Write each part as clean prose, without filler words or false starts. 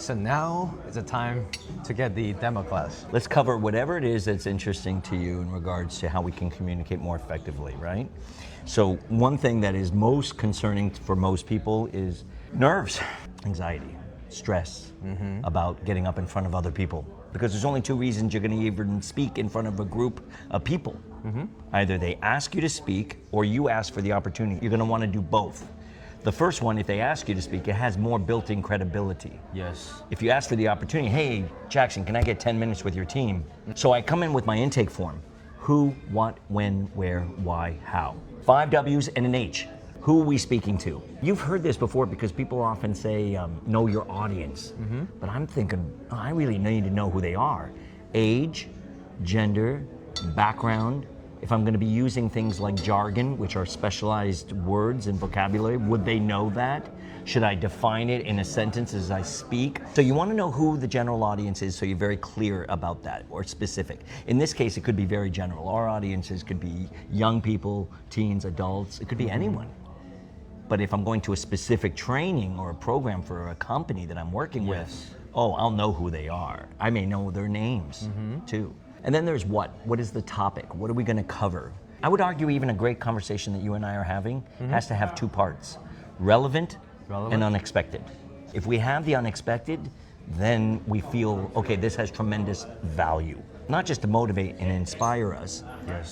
So now is the time to get the demo class. Let's cover whatever it is that's interesting to you in regards to how we can communicate more effectively, right? So one thing that is most concerning for most people is nerves, anxiety, stress about getting up in front of other people. Because there's only two reasons you're going to even speak in front of a group of people. Either they ask you to speak or you ask for the opportunity. You're going to want to do both. The first one, if they ask you to speak, it has more built-in credibility. Yes. If you ask for the opportunity, hey, Jackson, can I get 10 minutes with your team? So I come in with my intake form. Who, what, when, where, why, how. 5 W's and an H. Who are we speaking to? You've heard this before because people often say, know your audience. But I'm thinking, I really need to know who they are. Age, gender, background. If I'm going to be using things like jargon, which are specialized words and vocabulary, would they know that? Should I define it in a sentence as I speak? So you want to know who the general audience is so you're very clear about that, or specific. In this case, it could be very general. Our audiences could be young people, teens, adults. It could be anyone. But if I'm going to a specific training or a program for a company that I'm working with, I'll know who they are. I may know their names too. And then there's what? What is the topic? What are we going to cover? I would argue even a great conversation that you and I are having has to have two parts, relevant and unexpected. If we have the unexpected, then we feel, okay, this has tremendous value. Not just to motivate and inspire us,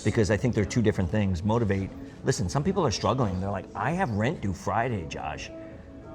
because I think they're two different things. Motivate, listen, some people are struggling. They're like, I have rent due Friday, Josh.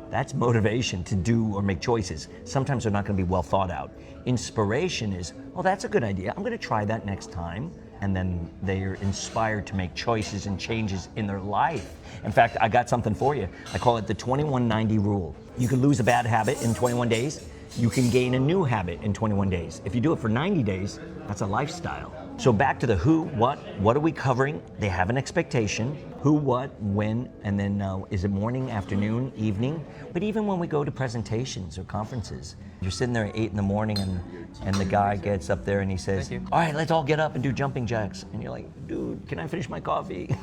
That's motivation to do or make choices. Sometimes they're not going to be well thought out. Inspiration is, that's a good idea. I'm going to try that next time. And then they're inspired to make choices and changes in their life. In fact, I got something for you. I call it the 21-90 rule. You can lose a bad habit in 21 days. You can gain a new habit in 21 days. If you do it for 90 days, that's a lifestyle. So back to the who, what are we covering? They have an expectation. Who, what, when, and then is it morning, afternoon, evening? But even when we go to presentations or conferences, you're sitting there at 8 in the morning and the guy gets up there and he says, all right, let's all get up and do jumping jacks. And you're like, dude, can I finish my coffee?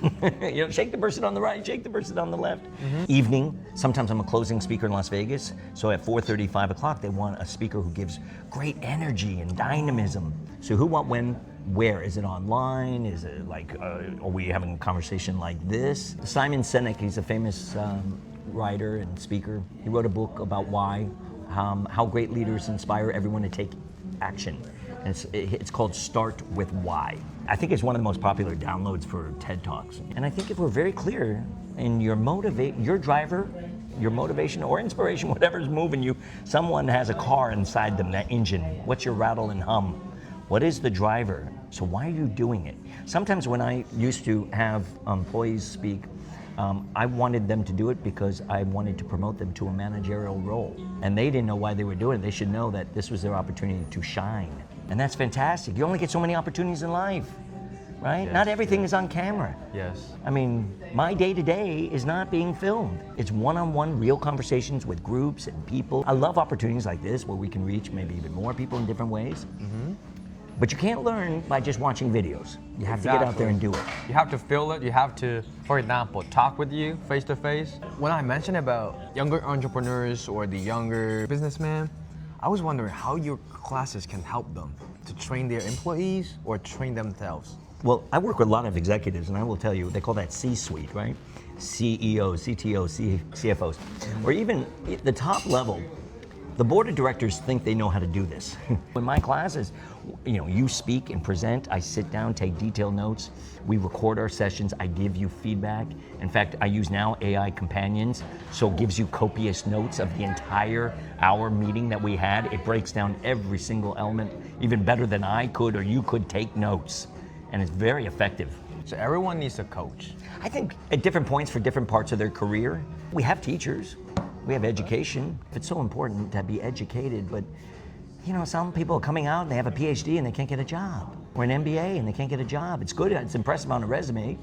Shake the person on the right, shake the person on the left. Evening, sometimes I'm a closing speaker in Las Vegas. So at 4:30, 5 o'clock, they want a speaker who gives great energy and dynamism. So who, what, when, where? Is it online? Is it like, are we having a conversation like this? Simon Sinek, he's a famous writer and speaker. He wrote a book about why, how great leaders inspire everyone to take action. And it's called Start With Why. I think it's one of the most popular downloads for TED Talks. And I think if we're very clear in your driver, your motivation or inspiration, whatever's moving you, someone has a car inside them, that engine. What's your rattle and hum? What is the driver? So why are you doing it? Sometimes when I used to have employees speak, I wanted them to do it because I wanted to promote them to a managerial role. And they didn't know why they were doing it. They should know that this was their opportunity to shine. And that's fantastic. You only get so many opportunities in life, right? Yes, not everything is on camera. Yes. I mean, my day-to-day is not being filmed. It's one-on-one real conversations with groups and people. I love opportunities like this where we can reach maybe even more people in different ways. But you can't learn by just watching videos. You have to get out there and do it. You have to feel it. You have to, for example, talk with you face to face. When I mentioned about younger entrepreneurs or the younger businessmen, I was wondering how your classes can help them to train their employees or train themselves. Well, I work with a lot of executives, and I will tell you, they call that C-suite, right? CEOs, CTOs, CFOs, or even the top level. The board of directors think they know how to do this. In my classes, you speak and present, I sit down, take detailed notes, we record our sessions, I give you feedback. In fact, I use now AI companions, so it gives you copious notes of the entire hour meeting that we had. It breaks down every single element, even better than I could or you could take notes. And it's very effective. So everyone needs a coach. I think at different points for different parts of their career. We have teachers. We have education. It's so important to be educated, but some people are coming out and they have a PhD and they can't get a job, or an MBA and they can't get a job. It's good, it's impressive on a resume,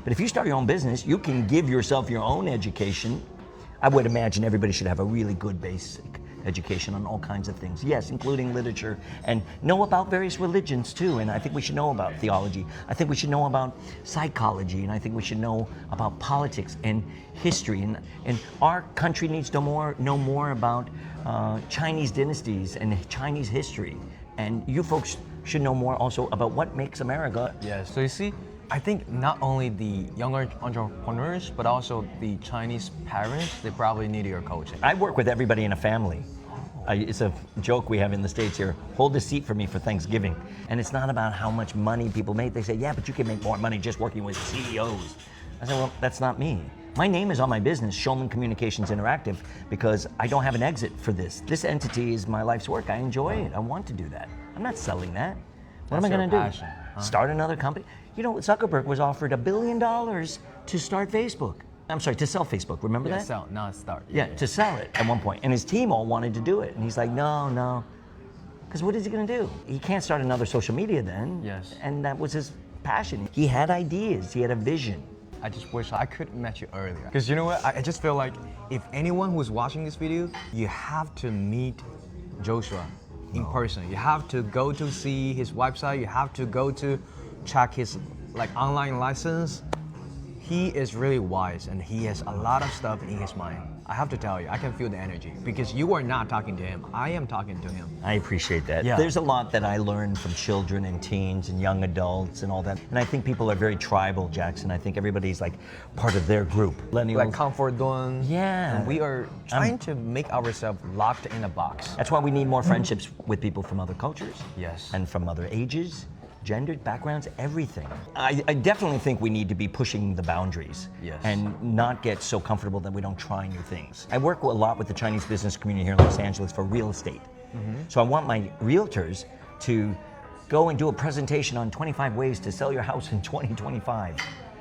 but if you start your own business, you can give yourself your own education. I would imagine everybody should have a really good basic education on all kinds of things. Yes, including literature, and know about various religions too. And I think we should know about theology. I think we should know about psychology, and I think we should know about politics and history. And our country needs to know more about Chinese dynasties and Chinese history. And you folks should know more also about what makes America. Yes. So you see, I think not only the younger entrepreneurs, but also the Chinese parents, they probably need your coaching. I work with everybody in a family. It's a joke we have in the States here. Hold a seat for me for Thanksgiving. And it's not about how much money people make. They say, yeah, but you can make more money just working with CEOs. I say, well, that's not me. My name is on my business, Shulman Communications Interactive, because I don't have an exit for this. This entity is my life's work. I enjoy it. I want to do that. I'm not selling that. What am I going to do? Passion, huh? Start another company? You know, Zuckerberg was offered $1 billion to start Facebook. I'm sorry, to sell Facebook. Remember that? Sell, not start. Yeah, to sell it at one point. And his team all wanted to do it. And he's like, no. Because what is he going to do? He can't start another social media then. Yes. And that was his passion. He had ideas. He had a vision. I just wish I could have met you earlier. Because you know what? I just feel like if anyone who's watching this video, you have to meet Joshua in person. You have to go to see his website. You have to go to check his online license. He is really wise and he has a lot of stuff in his mind. I have to tell you, I can feel the energy because you are not talking to him. I am talking to him. I appreciate that. Yeah. There's a lot that I learned from children and teens and young adults and all that. And I think people are very tribal, Jackson. I think everybody's like part of their group. Millennials. Like comfort zone. Yeah. And we are trying to make ourselves locked in a box. That's why we need more friendships with people from other cultures. Yes. And from other ages, gendered backgrounds, everything. I definitely think we need to be pushing the boundaries. Yes. And not get so comfortable that we don't try new things. I work a lot with the Chinese business community here in Los Angeles for real estate. So I want my realtors to go and do a presentation on 25 ways to sell your house in 2025.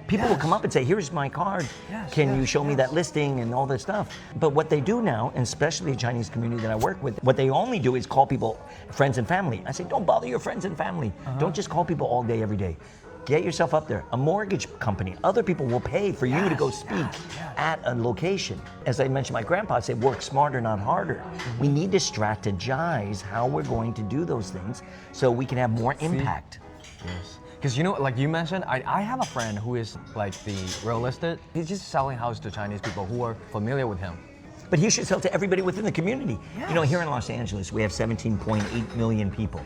People will come up and say, here's my card. Can you show me that listing and all this stuff? But what they do now, and especially the Chinese community that I work with, what they only do is call people friends and family. I say, don't bother your friends and family. Don't just call people all day, every day. Get yourself up there. A mortgage company, other people will pay for you to go speak at a location. As I mentioned, my grandpa said, work smarter, not harder. We need to strategize how we're going to do those things so we can have more impact. Yes. Because you know, like you mentioned, I have a friend who is like the real estate. He's just selling houses to Chinese people who are familiar with him. But he should sell to everybody within the community. You know, here in Los Angeles, we have 17.8 million people.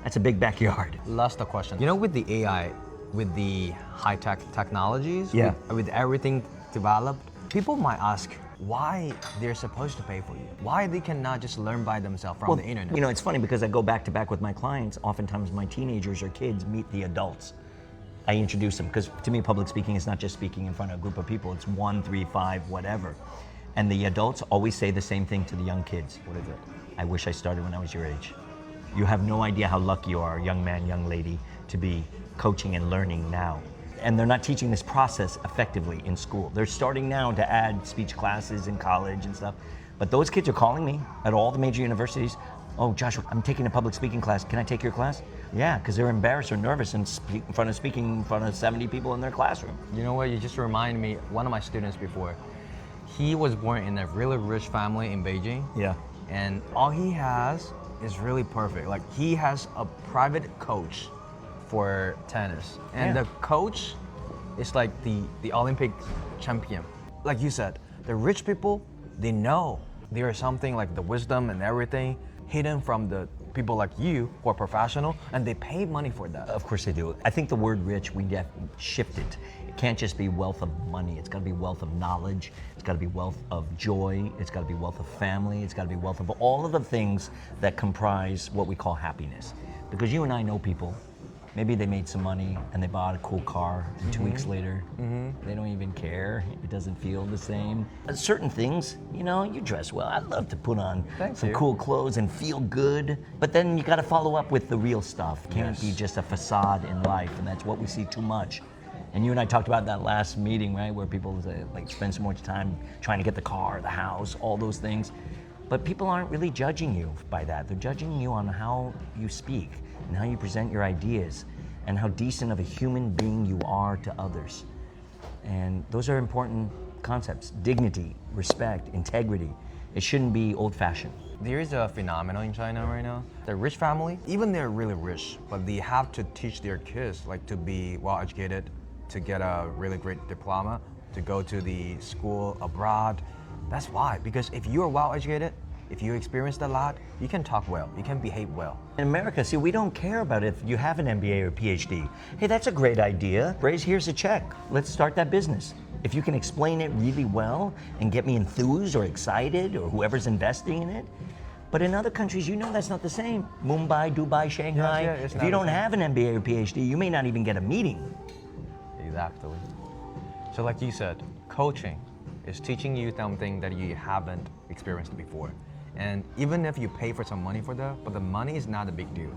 That's a big backyard. Last question. You know, with the AI, with the high-tech technologies, with everything developed, people might ask why they're supposed to pay for you. Why they cannot just learn by themselves from the internet. You know, it's funny because I go back to back with my clients. Oftentimes my teenagers or kids meet the adults. I introduce them because to me, public speaking is not just speaking in front of a group of people. It's 1, 3, 5, whatever. And the adults always say the same thing to the young kids. What is it? I wish I started when I was your age. You have no idea how lucky you are, young man, young lady, to be coaching and learning now. And they're not teaching this process effectively in school. They're starting now to add speech classes in college and stuff. But those kids are calling me at all the major universities. Oh, Joshua, I'm taking a public speaking class. Can I take your class? Yeah, because they're embarrassed or nervous and speaking in front of 70 people in their classroom. You know what? You just remind me, one of my students before, he was born in a really rich family in Beijing. Yeah. And all he has is really perfect. Like he has a private coach for tennis. And the coach is like the Olympic champion. Like you said, the rich people, they know there is something like the wisdom and everything hidden from the people like you who are professional, and they pay money for that. Of course they do. I think the word rich, we get shifted. It can't just be wealth of money. It's got to be wealth of knowledge. It's got to be wealth of joy. It's got to be wealth of family. It's got to be wealth of all of the things that comprise what we call happiness. Because you and I know people, maybe they made some money and they bought a cool car, and 2 weeks later, they don't even care. It doesn't feel the same. Certain things, you know, you dress well. I'd love to put on some cool clothes and feel good, but then you got to follow up with the real stuff. Can't be just a facade in life, and that's what we see too much. And you and I talked about that last meeting, right, where people like spend so much time trying to get the car, the house, all those things. But people aren't really judging you by that. They're judging you on how you speak and how you present your ideas and how decent of a human being you are to others. And those are important concepts: dignity, respect, integrity. It shouldn't be old-fashioned. There is a phenomenon in China right now. The rich family, even they're really rich, but they have to teach their kids like to be well educated, to get a really great diploma, to go to the school abroad. That's why, because if you're well educated, if you experienced a lot, you can talk well, you can behave well. In America, see, we don't care about if you have an MBA or PhD. Hey, that's a great idea. Raise, here's a check. Let's start that business. If you can explain it really well and get me enthused or excited or whoever's investing in it. But in other countries, you know that's not the same. Mumbai, Dubai, Shanghai. Yes, if you don't have an MBA or PhD, you may not even get a meeting. Exactly. So like you said, coaching is teaching you something that you haven't experienced before. And even if you pay for some money for that, but the money is not a big deal.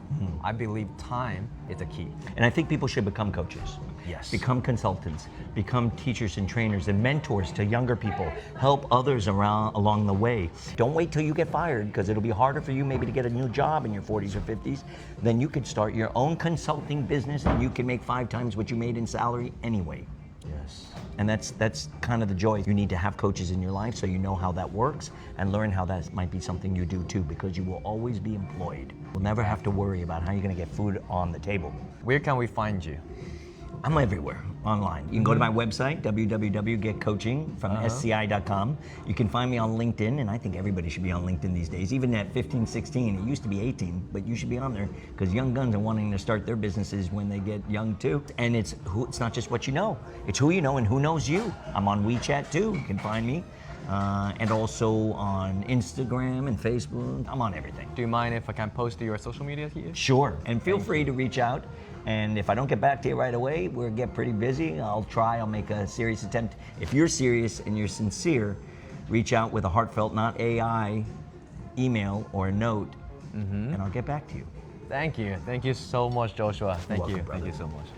I believe time is the key. And I think people should become coaches. Yes. Become consultants, become teachers and trainers and mentors to younger people, help others along the way. Don't wait till you get fired, because it'll be harder for you maybe to get a new job in your 40s or 50s. Then you could start your own consulting business and you can make 5 times what you made in salary anyway. Yes. And that's kind of the joy. You need to have coaches in your life so you know how that works and learn how that might be something you do too, because you will always be employed. You'll never have to worry about how you're going to get food on the table. Where can we find you? I'm everywhere online. You can go to my website, www.getcoaching.sci.com. You can find me on LinkedIn, and I think everybody should be on LinkedIn these days. Even at 15, 16, it used to be 18, but you should be on there because young guns are wanting to start their businesses when they get young too. And it's not just what you know, it's who you know and who knows you. I'm on WeChat too, you can find me. And also on Instagram and Facebook. I'm on everything. Do you mind if I can post your social media here? Sure, and feel free to reach out. And if I don't get back to you right away, we'll get pretty busy. I'll make a serious attempt. If you're serious and you're sincere, reach out with a heartfelt, not AI, email or a note, and I'll get back to you. Thank you. Thank you so much, Joshua. Thank Welcome, you. brother. Thank you so much.